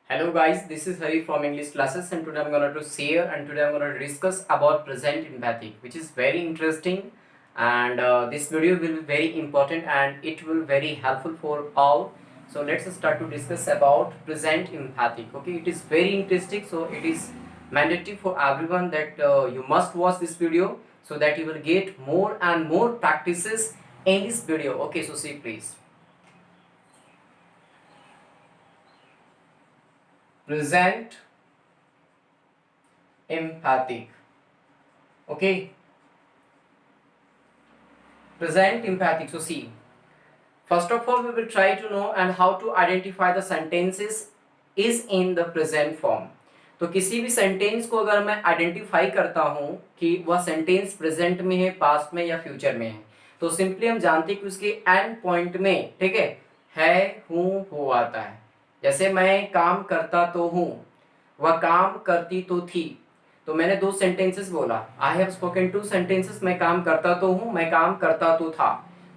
Hello guys, this is Hari from English classes and today I'm going to share and today I'm going to discuss about present empathic, which is very interesting, and this video will be very important and it will very helpful for all. So let's start to discuss about present empathic. Okay, it is very interesting, so it is mandatory for everyone that you must watch this video so that you will get more and more practices in this video. Okay, so see please. Present empathic. Okay, present empathic. So see, first of all we will try to know and how to identify the sentences is in the present form. तो किसी भी sentence को अगर मैं identify करता हूं कि वह सेंटेंस प्रेजेंट में है, पास्ट में या फ्यूचर में है, तो सिंपली हम जानते हैं कि उसके एंड पॉइंट में, ठीक है, हूं, हो आता है। जैसे मैं काम करता तो हूं, वह काम करती तो थी। तो मैंने दो सेंटेंसेस बोला, I have spoken two sentences, मैं काम करता तो हूं, मैं काम करता तो था।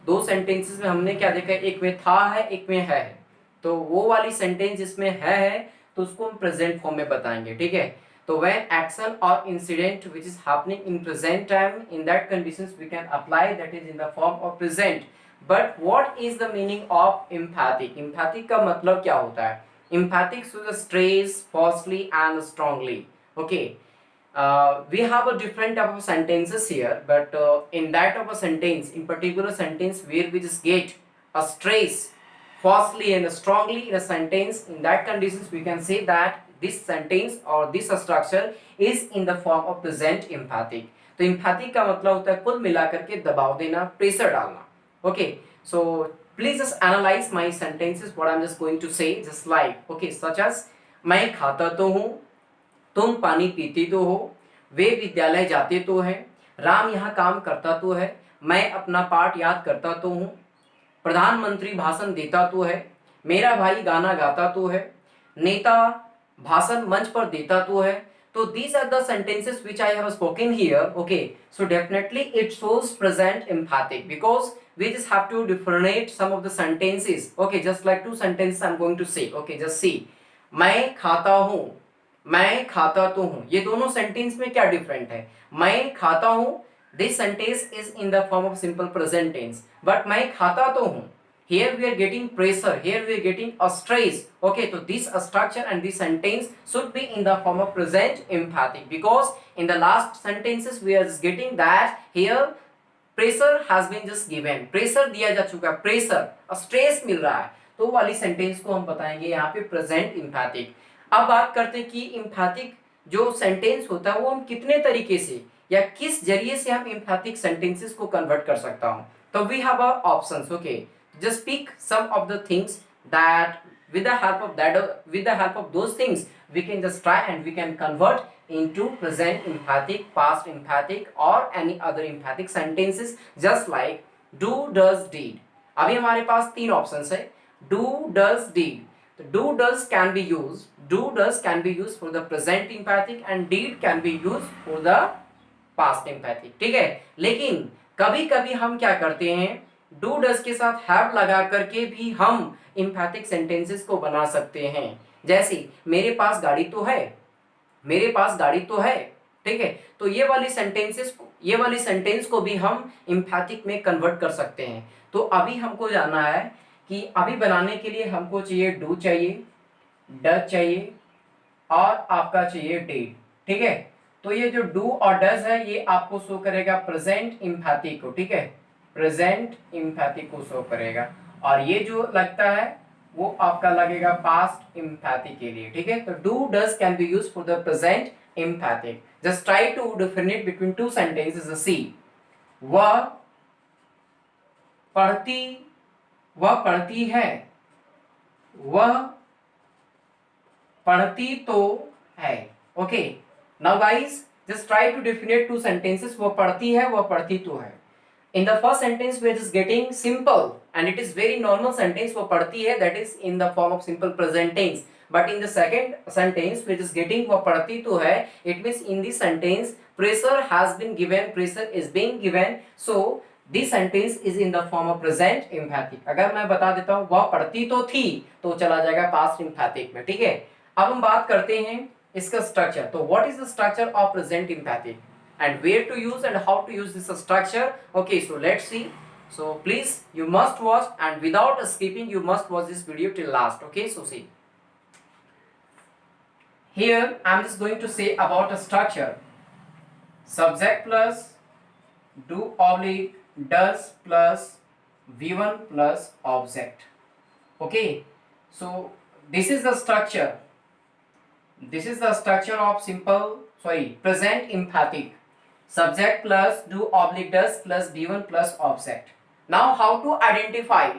दो सेंटेंसेस में हमने क्या देखा, एक में था है, एक में है। तो वो वाली सेंटेंस जिसमें है तो उसको हम प्रेजेंट फॉर्म में बताएंगे, ठीक है। तो व्हेन एक्शन और incident which is happening in present time, in that conditions we can apply that is in the form of present. But what is the meaning of emphatic? Emphatic का मतलब क्या होता है? Emphatic shows stress falsely and strongly. Okay, we have a different type of sentences here, but in that of a sentence, in particular sentence where we just get a stress falsely and strongly in a sentence, in that conditions we can say that this sentence or this structure is in the form of present emphatic. तो emphatic का मतलब होता है कुल मिलाकर के दबाव देना, प्रेशर डालना. Okay, so please just analyze my sentences what I'm just going to say, just like, okay, such as मैं खाता तो हूँ, तुम पानी पीती तो हो, वे विद्यालय जाते तो हैं, राम यहाँ काम करता तो है, मैं अपना पाठ याद करता तो हूँ, प्रधानमंत्री भाषण देता तो है, मेरा भाई गाना गाता तो है, नेता भाषण मंच पर देता तो है. So these are the sentences which I have spoken here. Okay, so definitely it shows present emphatic because we just have to differentiate some of the sentences. Okay, just like two sentences I'm going to say. Okay, just see. मैं खाता हूँ, मैं खाता तो हूँ, ये दोनों sentence में क्या डिफरेंट है? मैं खाता हूँ, this sentence is in the form of simple present tense, but मैं खाता तो हूँ, here we are getting pressure, here we are getting a stress. Okay, so this structure and this sentence should be in the form of present emphatic because in the last sentences we are just getting that here pressure has been just given, pressure दिया जा चुका है, pressure stress मिल रहा है, तो वाली sentence को हम बताएंगे यहाँ पे प्रेजेंट emphatic. अब बात करते हैं कि emphatic जो सेंटेंस होता है वो हम कितने तरीके से या किस जरिए से हम emphatic sentences को कन्वर्ट कर सकता हूँ. तो we have our options. Okay, just pick some of the things that with the help of those things we can just try and we can convert into present emphatic, past emphatic or any other emphatic sentences, just like do, does, did. अभी हमारे पास तीन options है, do, does, did. तो do, does can be used for the present emphatic and did can be used for the past emphatic. ठीक है, लेकिन कभी कभी हम क्या करते हैं, डू डज के साथ हैव लगा करके भी हम एम्फैटिक सेंटेंसेस को बना सकते हैं. जैसे मेरे पास गाड़ी तो है, मेरे पास गाड़ी तो है, ठीक है. तो ये वाली सेंटेंस को भी हम एम्फैटिक में कन्वर्ट कर सकते हैं. तो अभी हमको जानना है कि अभी बनाने के लिए हमको चाहिए डू चाहिए, डज चाहिए और आपका चाहिए डिड. ठीक है, तो ये जो डू और डज है ये आपको शो करेगा प्रेजेंट एम्फैटिक को, ठीक है, प्रेजेंट एम्फैटिक को शो करेगा. और ये जो लगता है वो आपका लगेगा पास्ट एम्फैटिक के लिए. ठीक है, तो do does can be used for the present emphatic. Just try to differentiate between two sentences. See, वह पढ़ती है, वह पढ़ती तो है. Okay, now guys just try to definite two sentences. वह पढ़ती है, वह पढ़ती तो है. In the first sentence we are just getting simple and it is very normal sentence. वह पढ़ती है, that is in the form of simple present tense. But in the second sentence we are just getting वह पढ़ती तो है. It means in this sentence pressure has been given, pressure is being given. So this sentence is in the form of present emphatic. अगर मैं बता देता हूँ वह पढ़ती तो थी तो चला जाएगा past emphatic में. ठीक है, अब हम बात करते हैं इसका स्ट्रक्चर। तो what is the structure of present empathic and where to use and how to use this structure? Okay, so let's see. So please, you must watch, and without skipping you must watch this video till last. Okay, so see, here I'm just going to say about a structure. Subject plus do oblique does plus v1 plus object. Okay, so this is the structure. This is the structure of present emphatic. Subject plus do oblique does plus b1 plus object. Now how to identify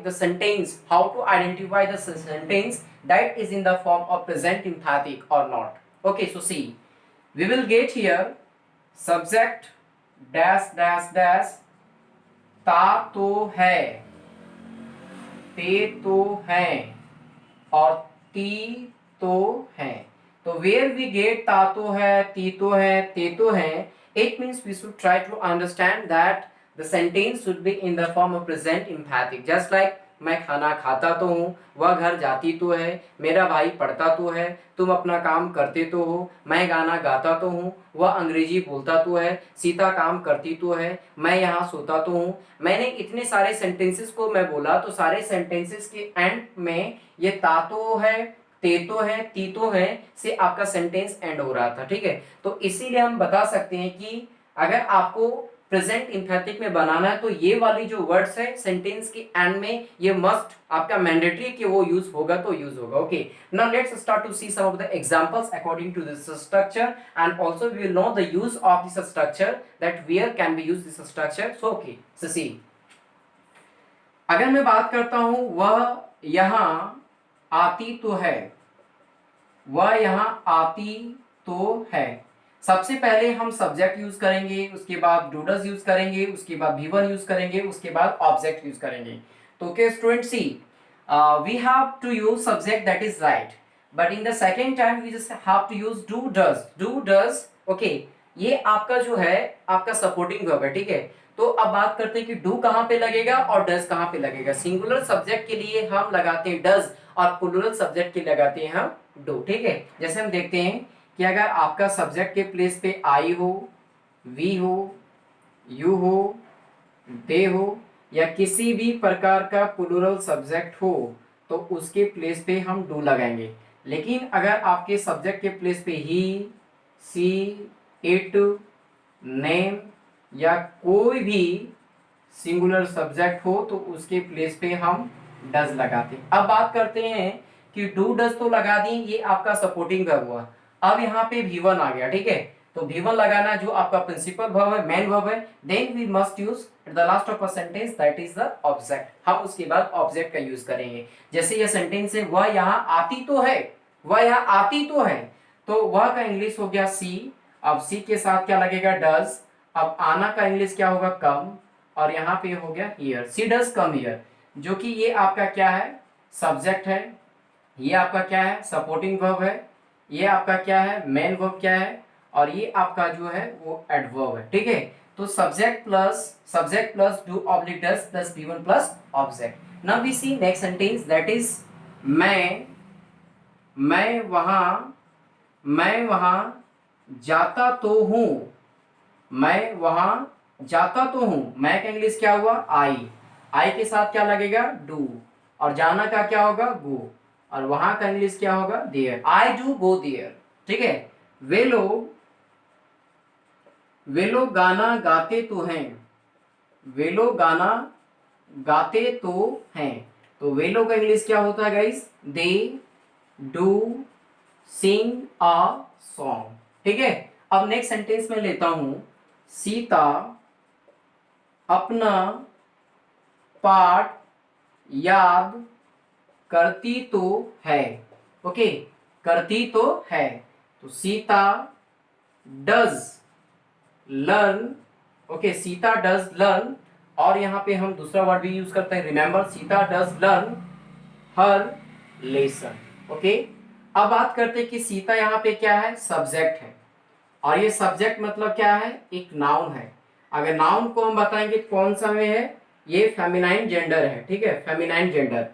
the sentence, that is in the form of present emphatic or not. Okay, so see, we will get here subject dash dash dash ता तो है, ते तो हैं और ती तो हैं. तो where we get ता तो है, ती तो है, ते तो हैं, it means we should try to understand that the sentence should be in the form of present emphatic. Just like मैं खाना खाता तो हूँ, वह घर जाती तो है, मेरा भाई पढ़ता तो है, तुम अपना काम करते तो हो, मैं गाना गाता तो हूँ, वह अंग्रेजी बोलता तो है, सीता काम करती तो है, मैं यहाँ सोता तो हूँ. मैंने इतने सारे सेंटेंसेस को मैं बोला, तो सारे सेंटेंसेस के एंड में ये ता तो है, ते तो है, ती तो है से आपका सेंटेंस एंड हो रहा था. ठीक है, तो इसीलिए हम बता सकते हैं कि अगर आपको प्रेजेंट एम्फैटिक में बनाना है तो ये वाली जो वर्ड्स है सेंटेंस के एंड में, ये मस्ट आपका मैंडेटरी कि वो यूज होगा तो यूज होगा. Okay, now let's start to see some of the examples according to this structure, and also we will know the use of this structure, that where can be use this structure. So okay, so see, अगर मैं बात करता हूं वह यहाँ आती तो है, वह यहाँ आती तो है, सबसे पहले हम सब्जेक्ट यूज करेंगे, उसके बाद डू डज यूज करेंगे, उसके बाद V1 यूज करेंगे, उसके बाद ऑब्जेक्ट यूज करेंगे. तो okay student, see we have to use subject, that is right, but in the second time we just have to use do does. Okay, ये आपका जो है आपका सपोर्टिंग वर्ब है. ठीक है, तो अब बात करते हैं कि डू कहाँ पे लगेगा और डज कहाँ पे लगेगा. सिंगुलर सब्जेक्ट के लिए हम लगाते हैं डज और प्लूरल सब्जेक्ट के लगाते हैं हम डू. ठीक है, जैसे हम देखते हैं कि अगर आपका सब्जेक्ट के प्लेस पे आई हो, वी हो, यू हो, दे हो या किसी भी प्रकार का प्लूरल सब्जेक्ट हो तो उसके प्लेस पे हम डू लगाएंगे. लेकिन अगर आपके सब्जेक्ट के प्लेस पे ही, सी, इट, नेम या कोई भी सिंगुलर सब्जेक्ट हो तो उसके प्लेस पे हम डज लगाते हैं. अब बात करते हैं कि डू डज तो लगा दी, ये आपका सपोर्टिंग वर्ब हुआ. अब यहाँ पे V1 आ गया. ठीक है, तो V1 लगाना जो आपका प्रिंसिपल वर्ब है, मेन वर्ब है, then we must use at the last of a sentence, that is the object. हम उसके बाद ऑब्जेक्ट का यूज करेंगे. जैसे ये सेंटेंस है, वह यहाँ आती तो है, वह यहाँ आती तो है, तो वह का इंग्लिश हो गया सी. अब सी के साथ क्या लगेगा, डज. अब आना का इंग्लिश क्या होगा, कम, और यहाँ पे हो गया here, she does come here, जो कि ये आपका क्या है, सब्जेक्ट है. ये आपका क्या है, सपोर्टिंग वर्ब है. ये आपका क्या है, मेन वर्ब क्या है, और ये आपका जो है वो एडवर्ब है. ठीक है, तो subject plus do oblique does plus V1 plus object. Now we see next sentence, that is मैं वहां जाता तो हूं, मैं वहां जाता तो हूं. मैं का इंग्लिश क्या हुआ, आई के साथ क्या लगेगा, डू, और जाना का क्या होगा, गो, और वहां का इंग्लिश क्या होगा, there. I do go there. ठीक है, वे लोग गाना गाते तो हैं, वे लोग गाना गाते तो हैं. तो वे लोग का इंग्लिश क्या होता है guys, they do sing a song. ठीक है, अब नेक्स्ट सेंटेंस में लेता हूं, सीता अपना पाठ याद करती तो है. ओके, करती तो है, तो Sita does learn. Okay, Sita does learn, और यहाँ पे हम दूसरा वर्ड भी यूज करते हैं, remember, Sita does learn her lesson. Okay, अब बात करते हैं कि सीता यहाँ पे क्या है, सब्जेक्ट है, और ये सब्जेक्ट मतलब क्या है, एक नाउन है. अगर नाउन को हम बताएंगे कौन सा में है, ये फेमिनाइन जेंडर है. ठीक है, फेमिनाइन जेंडर.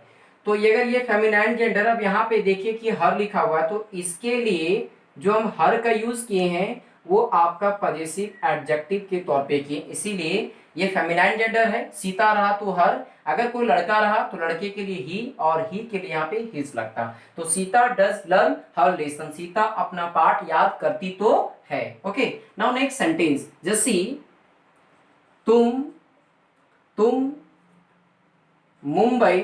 तो ये अगर ये फेमिनाइन जेंडर, अब यहाँ पे देखिए कि हर लिखा हुआ है, तो इसके लिए जो हम हर का यूज किए हैं वो आपका पजेसिव एडजेक्टिव के तौर पे किए, इसीलिए ये फेमिनाइन जेंडर है। सीता रहा तो हर, अगर कोई लड़का रहा तो लड़के के लिए ही, और ही के लिए यहाँ पे हिज लगता। तो Sita does learn her lesson, Sita अपना पाठ याद करती तो है। ओके, नाउ नेक्स्ट सेंटेंस, जैसी तुम मुंबई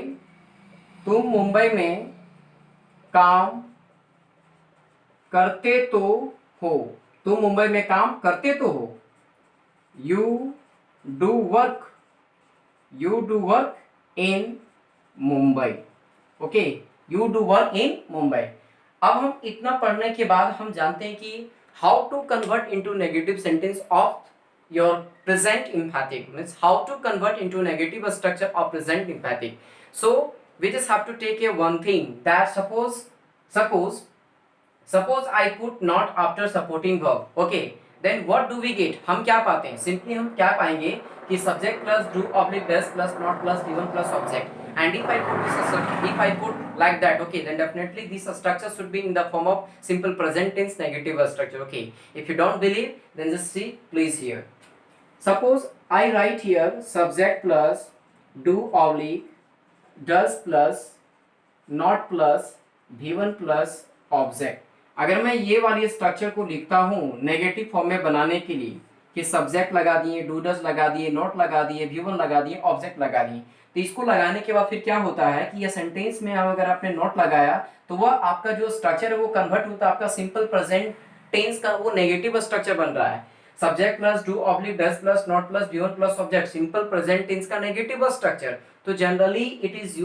तुम मुंबई में काम करते तो हो, तुम मुंबई में काम करते तो हो। You do work in Mumbai. Okay, you do work in Mumbai. अब हम इतना पढ़ने के बाद हम जानते हैं कि how to convert into negative sentence of your present emphatic, means how to convert into negative structure of present emphatic. So we just have to take a one thing, that suppose I put not after supporting verb. Okay, then what do we get? हम क्या पाते हैं? Simply हम क्या पाएंगे कि subject plus do oblique does plus not plus given plus object. And if I put like that, okay, then definitely this structure should be in the form of simple present tense negative structure. Okay, if you don't believe, then just see, please here. Suppose I write here subject plus do oblique does plus not plus V1 plus object. अगर मैं ये वाली structure को लिखता हूँ negative form में बनाने के लिए कि सब्जेक्ट लगा दिए, डू डज लगा दिए, नॉट लगा दिए, V1 लगा दिए, ऑब्जेक्ट लगा दिए, तो इसको लगाने के बाद फिर क्या होता है कि ये सेंटेंस में अगर आपने नॉट लगाया तो वह आपका जो स्ट्रक्चर है वो कन्वर्ट होता है आपका सिंपल प्रेजेंट टेंस का, वो नेगेटिव स्ट्रक्चर बन रहा है। Subject plus do oblique does plus not plus V1 plus object, simple present tense का नेगेटिव स्ट्रक्चर। तो generally it is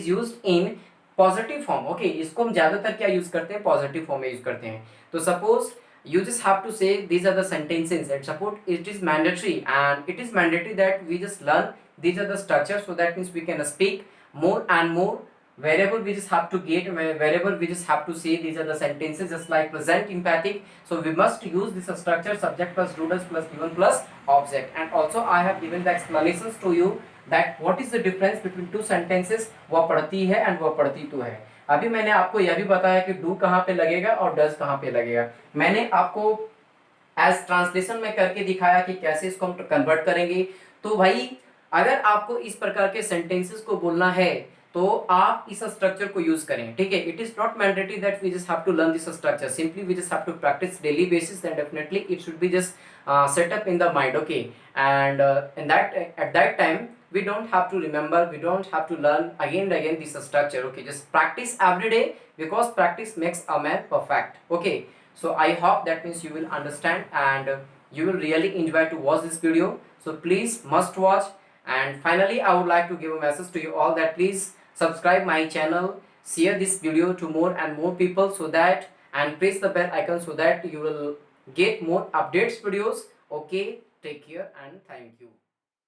used in positive form. Okay, इसको हम ज्यादातर क्या यूज करते हैं? पॉजिटिव फॉर्म में यूज करते हैं। तो suppose you just have to say these are the sentences, and suppose it is mandatory that we just learn these are the structures, so that means we can speak more and more. Wherever we just have to say these are the sentences, just like present emphatic, so we must use this structure subject plus do does plus given plus object. And also I have given the explanations to you that what is the difference between two sentences, वह पढ़ती है and वह पढ़ती तो है। अभी मैंने आपको यह भी बताया कि डू कहाँ पे लगेगा और डज कहाँ पे लगेगा। मैंने आपको एज ट्रांसलेशन में करके दिखाया कि कैसे इसको हम कन्वर्ट करेंगे। तो भाई अगर आपको इस प्रकार के सेंटेंसेस को बोलना है तो आप इस स्ट्रक्चर को यूज करें, ठीक है। It is not mandatory that we just have to learn this structure, simply we just have to practice daily basis, then definitely it should be just set up in the mind. Okay, and in that at that time we don't have to remember, we don't have to learn again and again this structure. Okay, just practice every day, because practice makes a man perfect. Okay, so I hope that means you will understand and you will really enjoy to watch this video. So please must watch. And finally I would like to give a message to you all that please subscribe my channel, share this video to more and more people, so that, and press the bell icon so that you will get more updates videos. Okay, take care and thank you.